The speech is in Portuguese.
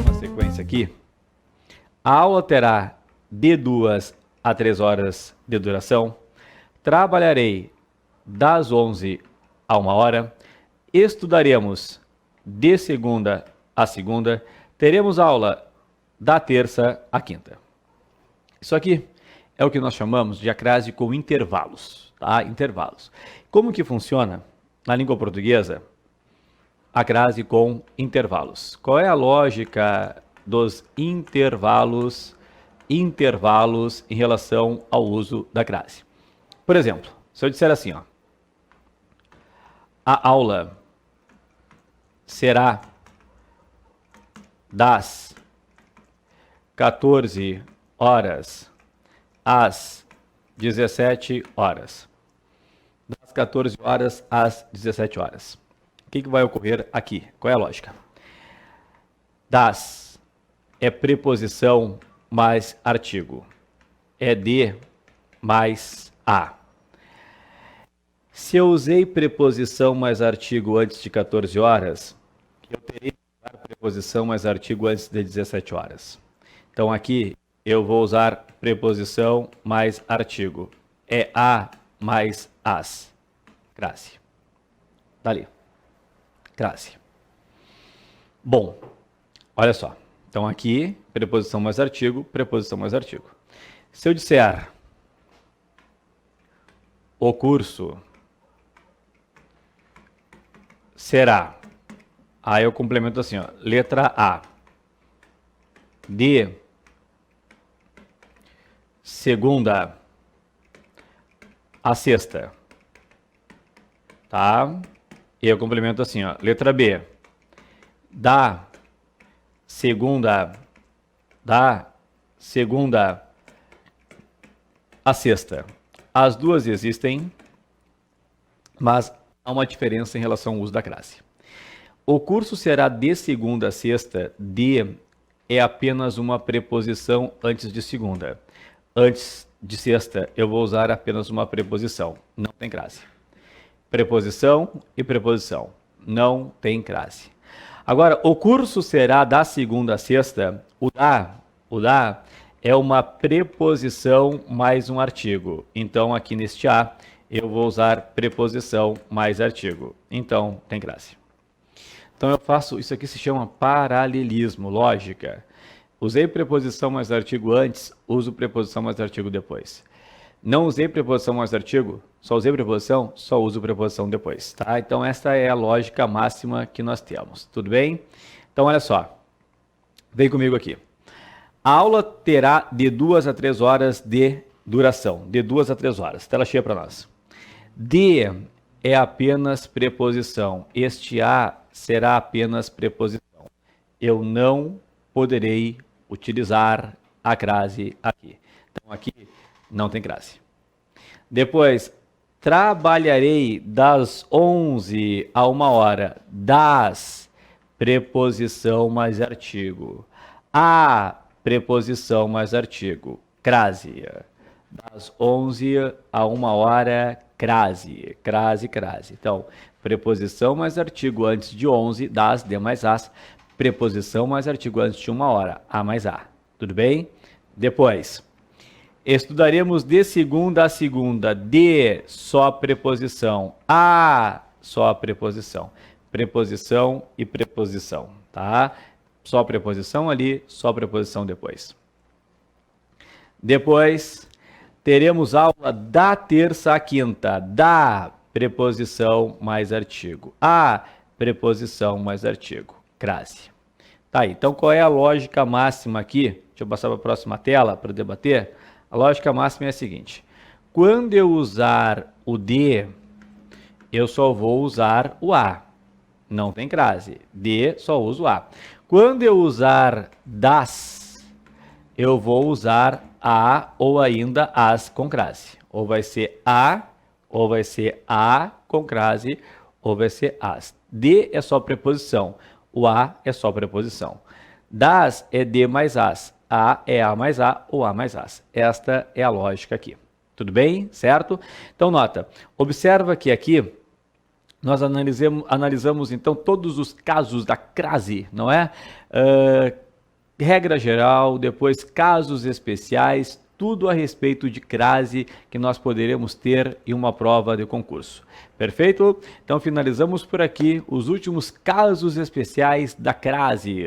Uma sequência aqui. A aula terá de 2 a 3 horas de duração. Trabalharei das 11 a 1 hora. Estudaremos de segunda a segunda. Teremos aula da terça à quinta. Isso aqui é o que nós chamamos de acrase com intervalos, tá? Intervalos. Como que funciona na língua portuguesa a crase com intervalos? Qual é a lógica dos intervalos em relação ao uso da crase? Por exemplo, se eu disser assim, ó, a aula será das 14 horas às 17 horas. Das 14 horas às 17 horas. O que vai ocorrer aqui? Qual é a lógica? Das é preposição mais artigo. É de mais a. Se eu usei preposição mais artigo antes de 14 horas, eu teria que usar preposição mais artigo antes de 17 horas. Então aqui eu vou usar preposição mais artigo. É a mais as. Crase. Dali. Crase. Bom, olha só. Então aqui, preposição mais artigo, preposição mais artigo. Se eu disser o curso será, aí eu complemento assim, ó, letra A, de segunda a sexta, tá? E eu complemento assim, ó, letra B, da segunda a sexta. As duas existem, mas há uma diferença em relação ao uso da crase. O curso será de segunda a sexta. De é apenas uma preposição antes de segunda. Antes de sexta, eu vou usar apenas uma preposição. Não tem crase. Preposição e preposição. Não tem crase. Agora, o curso será da segunda a sexta. O da é uma preposição mais um artigo. Então, aqui neste A, eu vou usar preposição mais artigo. Então, tem crase. Então, eu faço, isso aqui se chama paralelismo, lógica. Usei preposição mais artigo antes, uso preposição mais artigo depois. Não usei preposição mais artigo, só usei preposição, só uso preposição depois, tá? Então, essa é a lógica máxima que nós temos, tudo bem? Então, olha só, vem comigo aqui. A aula terá de 2 a 3 horas de duração, de 2 a 3 horas, tela cheia para nós. De é apenas preposição, este a será apenas preposição. Eu não poderei utilizar a crase aqui. Então, aqui não tem crase. Depois, trabalharei das 11 a 1 hora. Das, preposição mais artigo. A, preposição mais artigo. Crase. Das 11 a 1 hora, crase. Crase, crase. Então, preposição mais artigo antes de 11, das, de mais as. Preposição mais artigo antes de 1 hora, a mais a. Tudo bem? Depois, estudaremos de segunda a segunda. De, só preposição. A, só preposição. Preposição e preposição, tá? Só preposição ali, só preposição depois. Depois, teremos aula da terça à quinta. Da, preposição mais artigo. A, preposição mais artigo. Crase. Tá aí. Então, qual é a lógica máxima aqui? Deixa eu passar para a próxima tela para debater. A lógica máxima é a seguinte. Quando eu usar o de, eu só vou usar o a. Não tem crase. De, só uso a. Quando eu usar das, eu vou usar a ou ainda as com crase. Ou vai ser a, ou vai ser a com crase, ou vai ser as. De é só preposição. O a é só preposição. Das é de mais as. A é a mais a ou a mais as. Esta é a lógica aqui. Tudo bem? Certo? Então, nota. Observa que aqui Nós analisamos então todos os casos da crase, não é? Regra geral, depois casos especiais, tudo a respeito de crase que nós poderemos ter em uma prova de concurso. Perfeito? Então finalizamos por aqui os últimos casos especiais da crase.